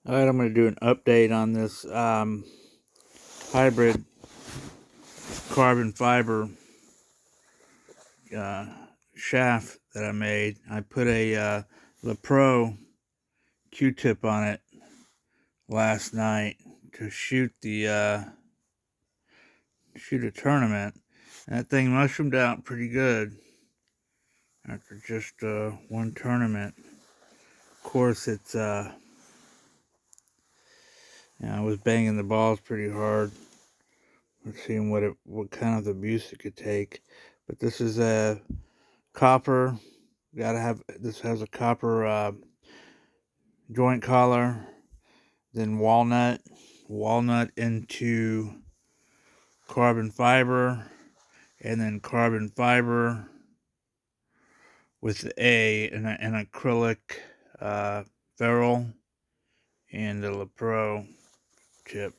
Alright, I'm going to do an update on this hybrid carbon fiber shaft that I made. I put a LaPro Q-tip on it last night to shoot a tournament. And that thing mushroomed out pretty good after just one tournament. Of course, it's I was banging the balls pretty hard. We're seeing what kind of abuse it could take. But this is a copper. This has a copper joint collar, then walnut into carbon fiber, and then carbon fiber with an acrylic ferrule and a LaPro chip.